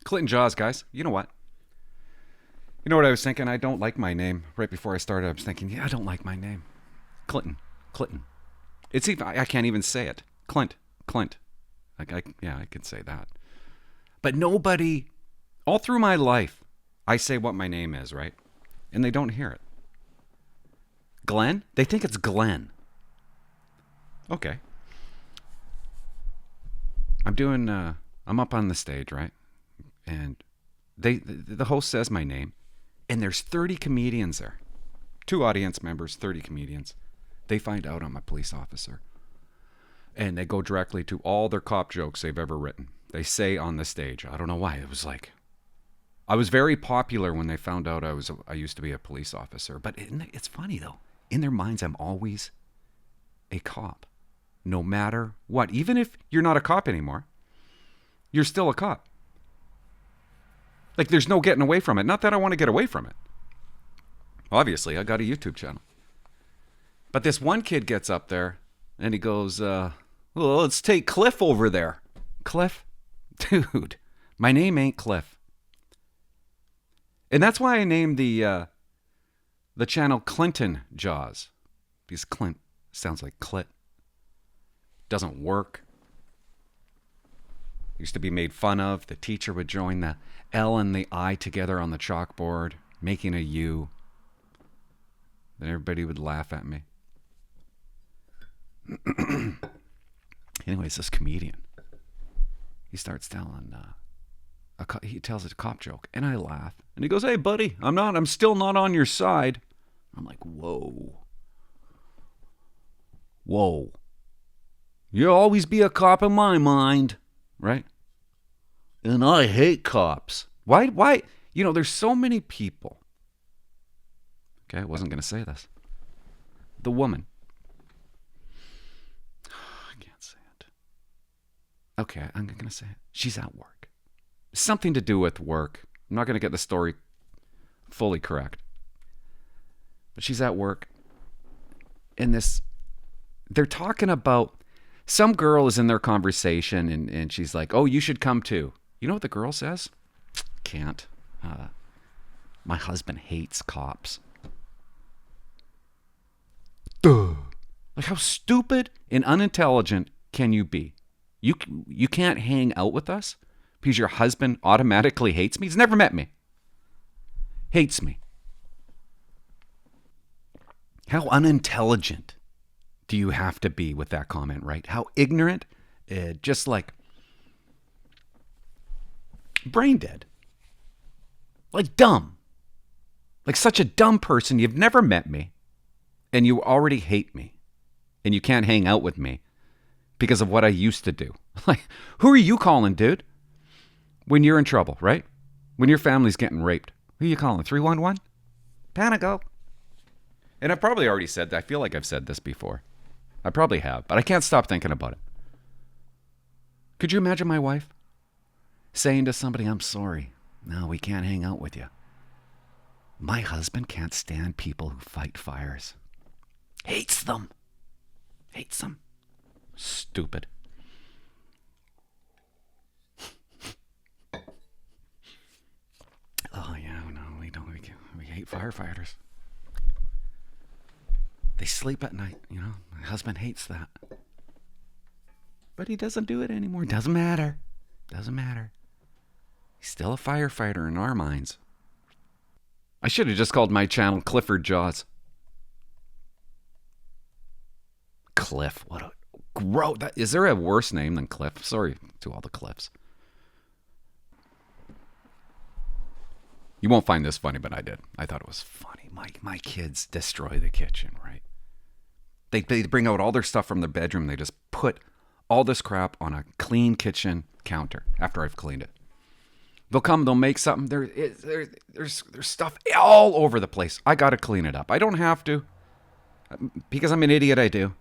Clinton Jaws, guys. You know what? You know what I was thinking? I don't like my name. Right before I started, I was thinking, yeah, I don't like my name. Clinton. Clinton. It's even, I can't even say it. Clint. Yeah, I can say that. But nobody, all through my life, I say what my name is, right? And they don't hear it. Glenn? They think it's Glenn. Okay. I'm up on the stage, right? And the host says my name, and there's 30 comedians there. 2 audience members, 30 comedians. They find out I'm a police officer. And they go directly to all their cop jokes they've ever written. They say on the stage. I don't know why. It was like, I was very popular when they found out I used to be a police officer. But it's funny, though. In their minds, I'm always a cop. No matter what. Even if you're not a cop anymore, you're still a cop. Like, there's no getting away from it. Not that I want to get away from it. Obviously, I got a YouTube channel. But this one kid gets up there, and he goes, well, let's take Cliff over there. Cliff? Dude, my name ain't Cliff. And that's why I named the channel Clinton Jaws. Because Clint sounds like clit. Doesn't work. Used to be made fun of. The teacher would join the L and the I together on the chalkboard, making a U. Then everybody would laugh at me. Anyways, this comedian, he starts telling, he tells a cop joke, and I laugh. And he goes, hey, buddy, I'm still not on your side. I'm like, whoa. You'll always be a cop in my mind, right? And I hate cops. Why? You know, there's so many people. Okay, I wasn't going to say this. The woman. I can't say it. Okay, I'm going to say it. She's at work. Something to do with work. I'm not going to get the story fully correct. But she's at work. And they're talking about, some girl is in their conversation and she's like, oh, you should come too. You know what the girl says? Can't. My husband hates cops. Duh. Like, how stupid and unintelligent can you be? You can't hang out with us because your husband automatically hates me? He's never met me. Hates me. How unintelligent do you have to be with that comment, right? How ignorant, just like brain dead. Like dumb. Like such a dumb person. You've never met me and you already hate me and you can't hang out with me because of what I used to do. Like, who are you calling, dude? When you're in trouble, right? When your family's getting raped. Who are you calling? 311? Panago. And I've probably already said that. I feel like I've said this before. I probably have, but I can't stop thinking about it. Could you imagine my wife saying to somebody, I'm sorry. No, we can't hang out with you. My husband can't stand people who fight fires. Hates them. Hates them. Stupid. Oh, yeah, no, we don't. We hate firefighters. They sleep at night, you know. My husband hates that. But he doesn't do it anymore. Doesn't matter. Doesn't matter. He's still a firefighter in our minds. I should have just called my channel Clifford Jaws. Cliff. What a gross. Is there a worse name than Cliff? Sorry to all the Cliffs. You won't find this funny, but I did. I thought it was funny. My kids destroy the kitchen, right? They bring out all their stuff from their bedroom. They just put all this crap on a clean kitchen counter after I've cleaned it. They'll come, they'll make something. There's stuff all over the place. I got to clean it up. I don't have to. Because I'm an idiot, I do.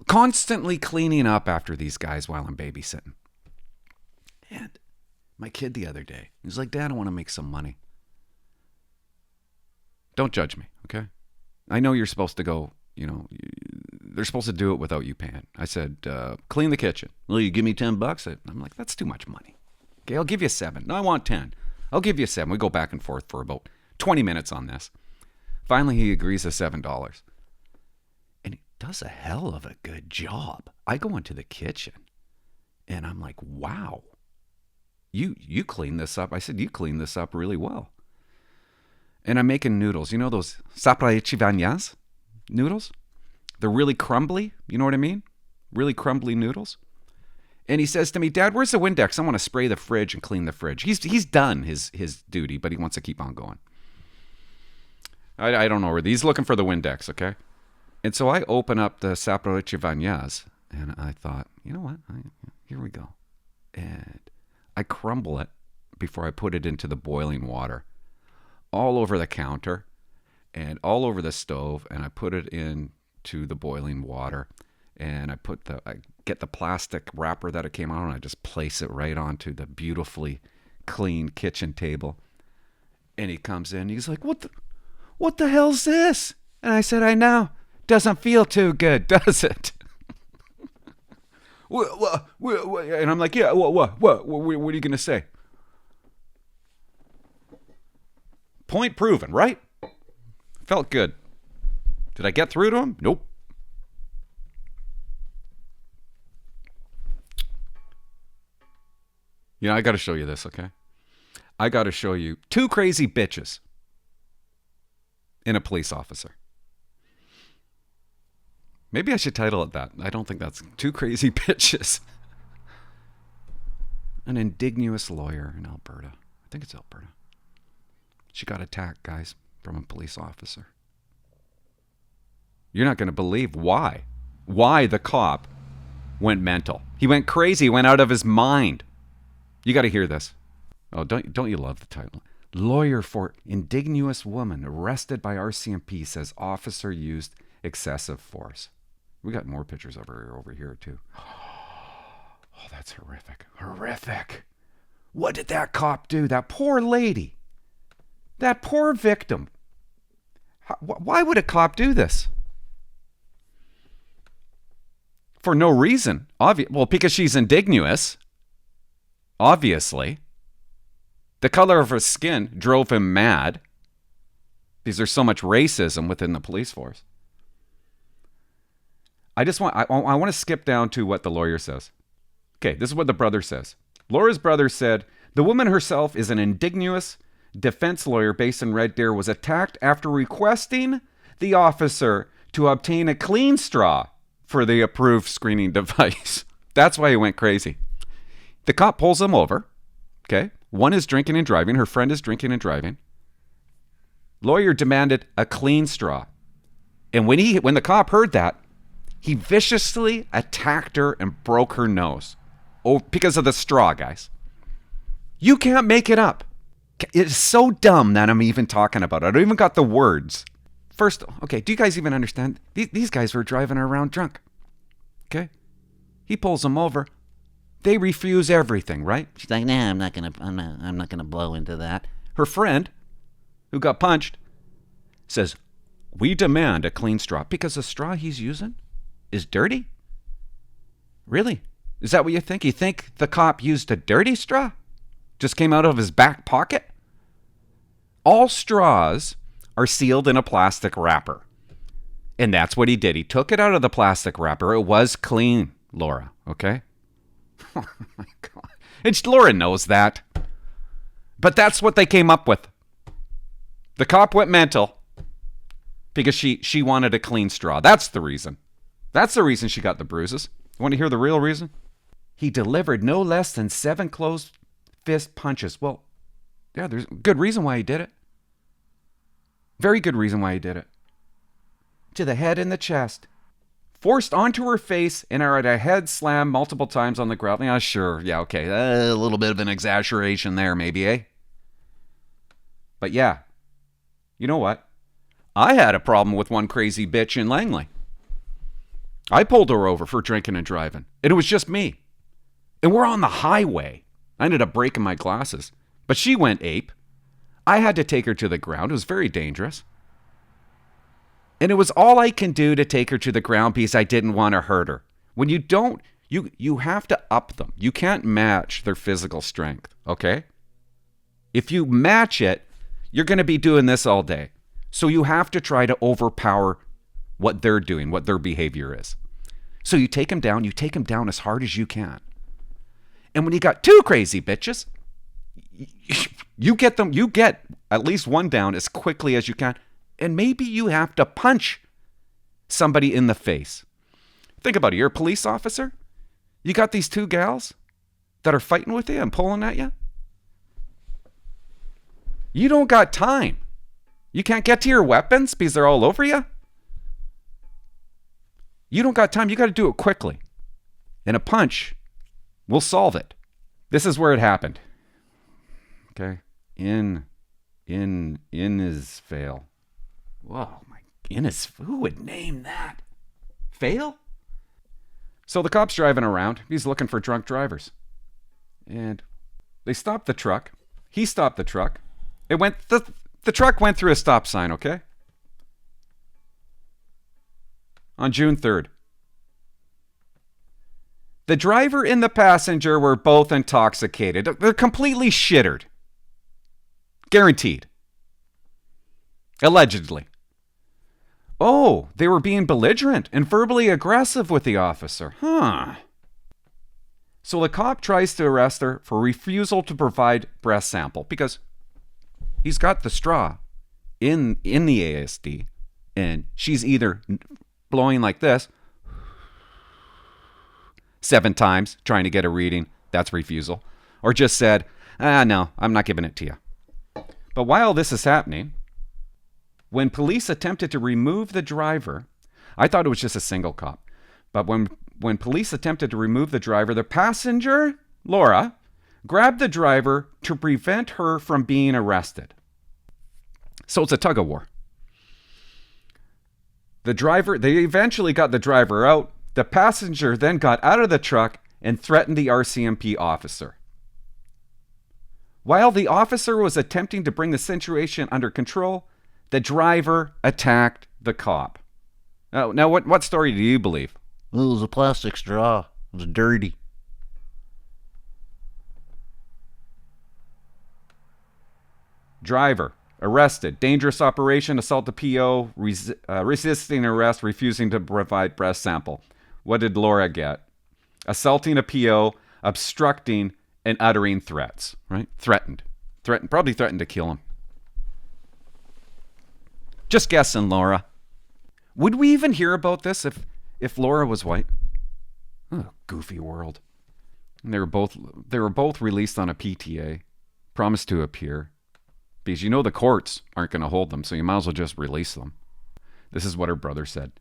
Constantly cleaning up after these guys while I'm babysitting. And my kid the other day, he was like, Dad, I want to make some money. Don't judge me, okay? I know you're supposed to go, you know, they're supposed to do it without you paying. I said, clean the kitchen. Will you give me $10? I'm like, that's too much money. Okay, I'll give you 7. No, I want 10. I'll give you 7. We go back and forth for about 20 minutes on this. Finally, he agrees to $7. And he does a hell of a good job. I go into the kitchen and I'm like, wow, you clean this up. I said, you clean this up really well. And I'm making noodles. You know those sapraichivanyas noodles? They're really crumbly. You know what I mean? Really crumbly noodles. And he says to me, Dad, where's the Windex? I want to spray the fridge and clean the fridge. He's done his duty, but he wants to keep on going. I don't know where he's looking for the Windex, okay? And so I open up the sapraichivanyas, and I thought, you know what? Here we go. And I crumble it before I put it into the boiling water. All over the counter and all over the stove, and I put it into the boiling water, and I get the plastic wrapper that it came out, and I just place it right onto the beautifully clean kitchen table. And he comes in, he's like, what the hell's this? And I said, I know, doesn't feel too good, does it? And I'm like, yeah, what are you gonna say? Point proven, right? Felt good. Did I get through to him? Nope. You know, I got to show you this, okay? I got to show you 2 crazy bitches in a police officer. Maybe I should title it that. I don't think that's 2 crazy bitches. An indigenous lawyer in Alberta. I think it's Alberta. She got attacked, guys, from a police officer. You're not going to believe why. Why the cop went mental. He went crazy, went out of his mind. You got to hear this. Oh, don't you love the title? Lawyer for indigenous woman arrested by RCMP says officer used excessive force. We got more pictures of her over here, too. Oh, that's horrific. Horrific. What did that cop do? That poor lady. That poor victim. Why would a cop do this? For no reason. Well, because she's indigenous. Obviously. The color of her skin drove him mad. Because there's so much racism within the police force. I want to skip down to what the lawyer says. Okay, this is what the brother says. Laura's brother said, the woman herself is an indigenous defense lawyer based in Red Deer, was attacked after requesting the officer to obtain a clean straw for the approved screening device. That's why he went crazy. The cop pulls him over. Okay. One is drinking and driving. Her friend is drinking and driving. Lawyer demanded a clean straw. And when the cop heard that, he viciously attacked her and broke her nose. Oh, because of the straw, guys. You can't make it up. It's so dumb that I'm even talking about it. I don't even got the words. First, okay, do you guys even understand? These guys were driving around drunk. Okay? He pulls them over. They refuse everything, right? She's like, nah, I'm not gonna blow into that. Her friend, who got punched, says, we demand a clean straw because the straw he's using is dirty? Really? Is that what you think? You think the cop used a dirty straw? Just came out of his back pocket? All straws are sealed in a plastic wrapper. And that's what he did. He took it out of the plastic wrapper. It was clean, Laura, okay? Oh my God. And Laura knows that. But that's what they came up with. The cop went mental because she wanted a clean straw. That's the reason. That's the reason she got the bruises. You want to hear the real reason? He delivered no less than 7 closed fist punches. Well, yeah, there's a good reason why he did it. Very good reason why he did it. To the head and the chest. Forced onto her face and are at a head slam multiple times on the ground. Yeah, sure. Yeah, okay. A little bit of an exaggeration there, maybe, eh? But yeah. You know what? I had a problem with one crazy bitch in Langley. I pulled her over for drinking and driving. And it was just me. And we're on the highway. I ended up breaking my glasses. But she went ape. I had to take her to the ground. It was very dangerous. And it was all I can do to take her to the ground because I didn't want to hurt her. When you don't, you have to up them. You can't match their physical strength, okay? If you match it, you're going to be doing this all day. So you have to try to overpower what they're doing, what their behavior is. So you take them down as hard as you can. And when you got two crazy bitches, you get at least one down as quickly as you can. And maybe you have to punch somebody in the face. Think about it. You're a police officer. You got these two gals that are fighting with you and pulling at you. You don't got time. You can't get to your weapons because they're all over you. You don't got time. You got to do it quickly. And a punch will solve it. This is where it happened. Okay. Innisfail. Whoa, who would name that? Fail? So the cop's driving around. He's looking for drunk drivers. And they stopped the truck. He stopped the truck. The truck went through a stop sign, okay? On June 3rd. The driver and the passenger were both intoxicated. They're completely shittered. Guaranteed. Allegedly. Oh, they were being belligerent and verbally aggressive with the officer. So the cop tries to arrest her for refusal to provide breath sample because he's got the straw in the ASD and she's either blowing like this 7 times trying to get a reading, that's refusal, or just said, no, I'm not giving it to you. But while this is happening, when police attempted to remove the driver, I thought it was just a single cop. But when police attempted to remove the driver, the passenger, Laura, grabbed the driver to prevent her from being arrested. So it's a tug of war. They eventually got the driver out. The passenger then got out of the truck and threatened the RCMP officer. While the officer was attempting to bring the situation under control, the driver attacked the cop. Now what story do you believe? It was a plastic straw. It was dirty. Driver arrested. Dangerous operation, assault the PO, resisting arrest, refusing to provide breath sample. What did Laura get? Assaulting a PO, obstructing, and uttering threats. Right? Probably threatened to kill him. Just guessing, Laura. Would we even hear about this if Laura was white? Oh, goofy world. And they were both released on a PTA, promised to appear, because you know the courts aren't going to hold them, so you might as well just release them. This is what her brother said.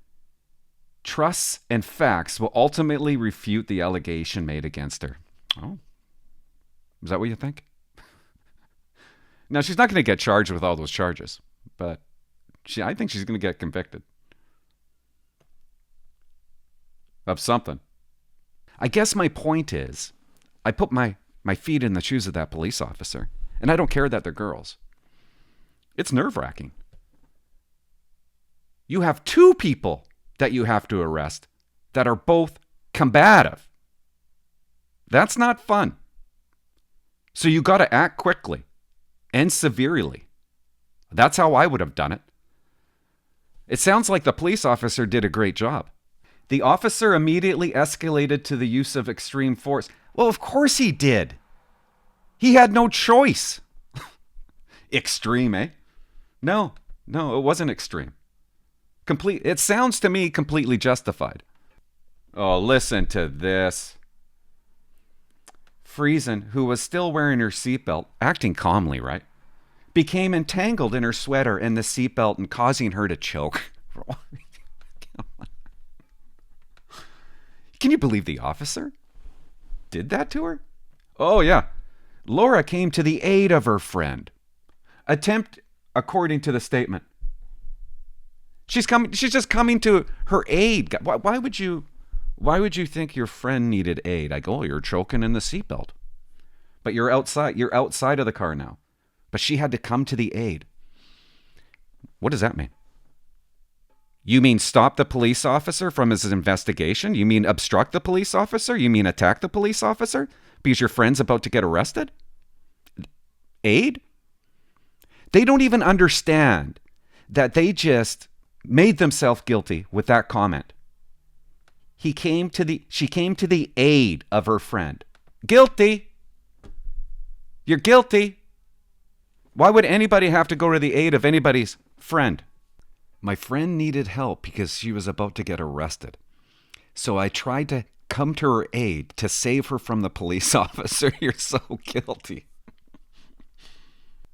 Trusts and facts will ultimately refute the allegation made against her. Oh, is that what you think? Now, she's not going to get charged with all those charges, but I think she's going to get convicted of something. I guess my point is, I put my feet in the shoes of that police officer, and I don't care that they're girls. It's nerve-wracking. You have 2 people that you have to arrest that are both combative. That's not fun. So you got to act quickly and severely. That's how I would have done it. It sounds like the police officer did a great job. The officer immediately escalated to the use of extreme force. Well, of course he did. He had no choice. Extreme, eh? No, it wasn't extreme. It sounds to me completely justified. Oh, listen to this. Friesen, who was still wearing her seatbelt, acting calmly, right, became entangled in her sweater and the seatbelt and causing her to choke. Can you believe the officer did that to her? Oh, yeah. Laura came to the aid of her friend. Attempt, according to the statement. She's just coming to her aid. Why would you think your friend needed aid? I go, oh, you're choking in the seatbelt. But you're outside of the car now. But she had to come to the aid. What does that mean? You mean stop the police officer from his investigation? You mean obstruct the police officer? You mean attack the police officer because your friend's about to get arrested? Aid? They don't even understand that they just made themselves guilty with that comment. She came to the aid of her friend. Guilty. You're guilty. Why would anybody have to go to the aid of anybody's friend? My friend needed help because she was about to get arrested. So I tried to come to her aid to save her from the police officer. You're so guilty.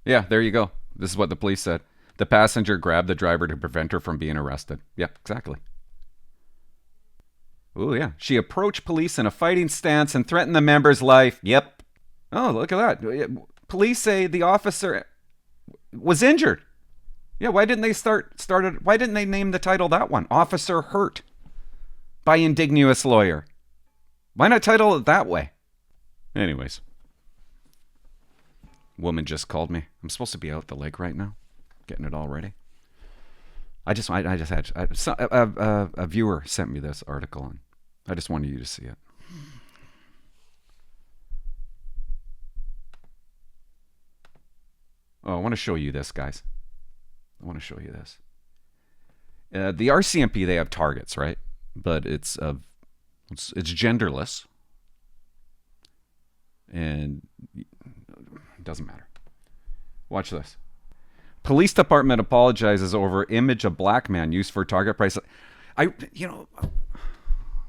Yeah, there you go. This is what the police said. The passenger grabbed the driver to prevent her from being arrested. Yeah, exactly. Oh, yeah. She approached police in a fighting stance and threatened the member's life. Yep. Oh, look at that. Police say the officer was injured. Yeah, why didn't they name the title that one? Officer hurt by Indigenous lawyer. Why not title it that way? Anyways. Woman just called me. I'm supposed to be out at the lake right now, getting it all ready. A viewer sent me this article and I just wanted you to see it. Oh, I want to show you this, guys. I want to show you this. The RCMP, they have targets, right? But it's genderless. And it doesn't matter. Watch this. Police department apologizes over image of black man used for target price.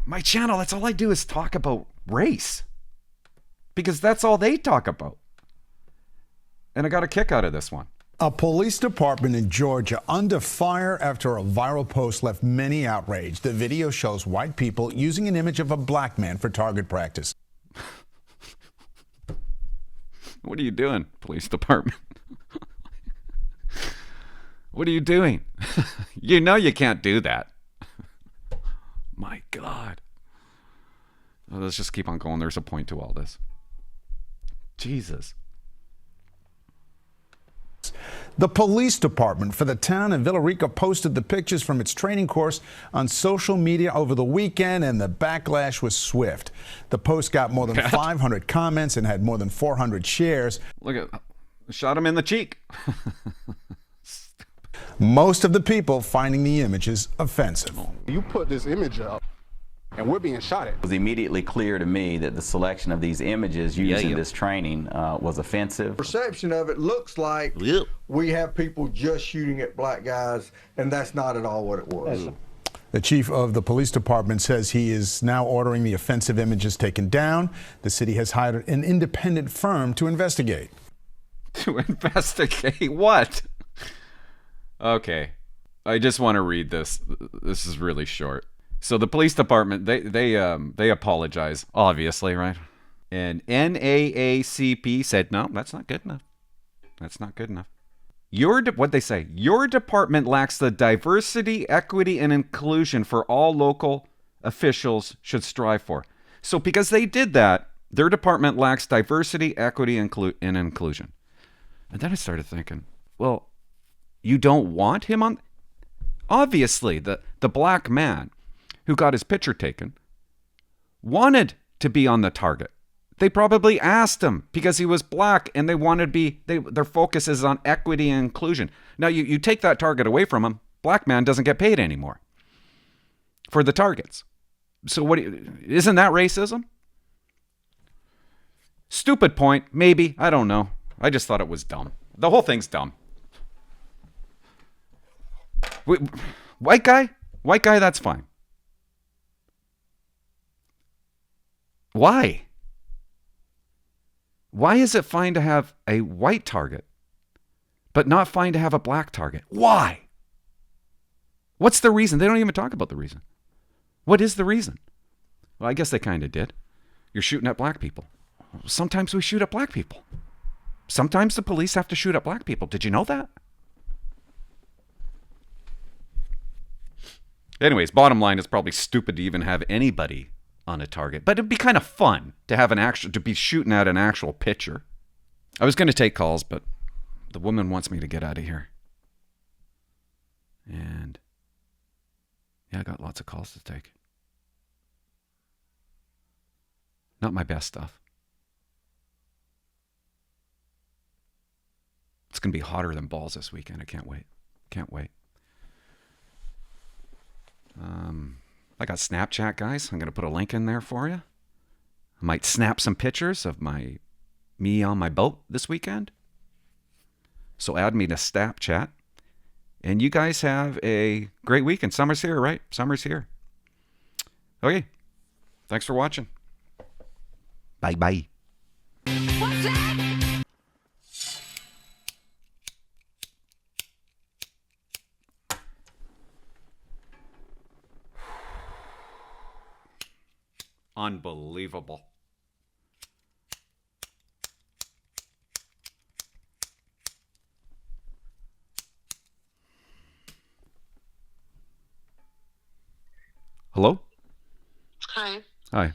My channel, that's all I do is talk about race. Because that's all they talk about. And I got a kick out of this one. A police department in Georgia under fire after a viral post left many outraged. The video shows white people using an image of a black man for target practice. What are you doing, police department? What are you doing? You know you can't do that. My God. Well, let's just keep on going. There's a point to all this. Jesus. The police department for the town of Villarica posted the pictures from its training course on social media over the weekend, and the backlash was swift. The post got more than 500 comments and had more than 400 shares. Look at, shot him in the cheek. Most of the people finding the images offensive. You put this image up and we're being shot at. It was immediately clear to me that the selection of these images used in this training was offensive. Perception of it looks like we have people just shooting at black guys, and that's not at all what it was. The chief of the police department says he is now ordering the offensive images taken down. The city has hired an independent firm to investigate. To investigate what? Okay, I just want to read this. This is really short. So the police department, they apologize, obviously, right? And NAACP said, no, that's not good enough. That's not good enough. What they say, your department lacks the diversity, equity, and inclusion for all local officials should strive for. So because they did that, their department lacks diversity, equity, and inclusion. And then I started thinking, well, you don't want him on? Obviously, the black man who got his picture taken wanted to be on the target. They probably asked him because he was black and they wanted to be, their focus is on equity and inclusion. Now you take that target away from him, black man doesn't get paid anymore for the targets. So isn't that racism? Stupid point, maybe, I don't know. I just thought it was dumb. The whole thing's dumb. White guy, that's fine. Why? Why is it fine to have a white target, but not fine to have a black target? Why? What's the reason? They don't even talk about the reason. What is the reason? Well, I guess they kind of did. You're shooting at black people. Sometimes we shoot at black people. Sometimes the police have to shoot at black people. Did you know that? Anyways, bottom line, it's probably stupid to even have anybody on a target, but it'd be kind of fun to have to be shooting at an actual pitcher. I was going to take calls, but the woman wants me to get out of here. And Yeah, I got lots of calls to take. Not my best stuff. It's going to be hotter than balls this weekend. I can't wait. Can't wait. I got Snapchat, guys. I'm going to put a link in there for you. I might snap some pictures of me on my boat this weekend. So add me to Snapchat. And you guys have a great weekend. Summer's here, right? Summer's here. Okay. Thanks for watching. Bye-bye. What's that? Unbelievable. Hello? Hi. Hi.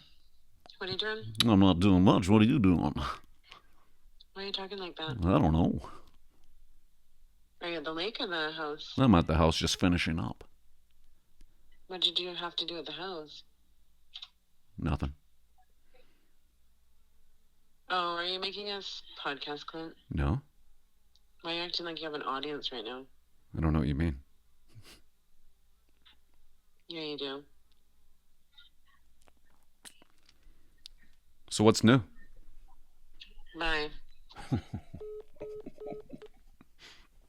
What are you doing? I'm not doing much. What are you doing? Why are you talking like that? I don't know. Are you at the lake or the house? I'm at the house just finishing up. What did you have to do at the house? Nothing. Oh, are you making a podcast, Clint? No? Why are you acting like you have an audience right now? I don't know what you mean. Yeah, you do. So what's new? Bye.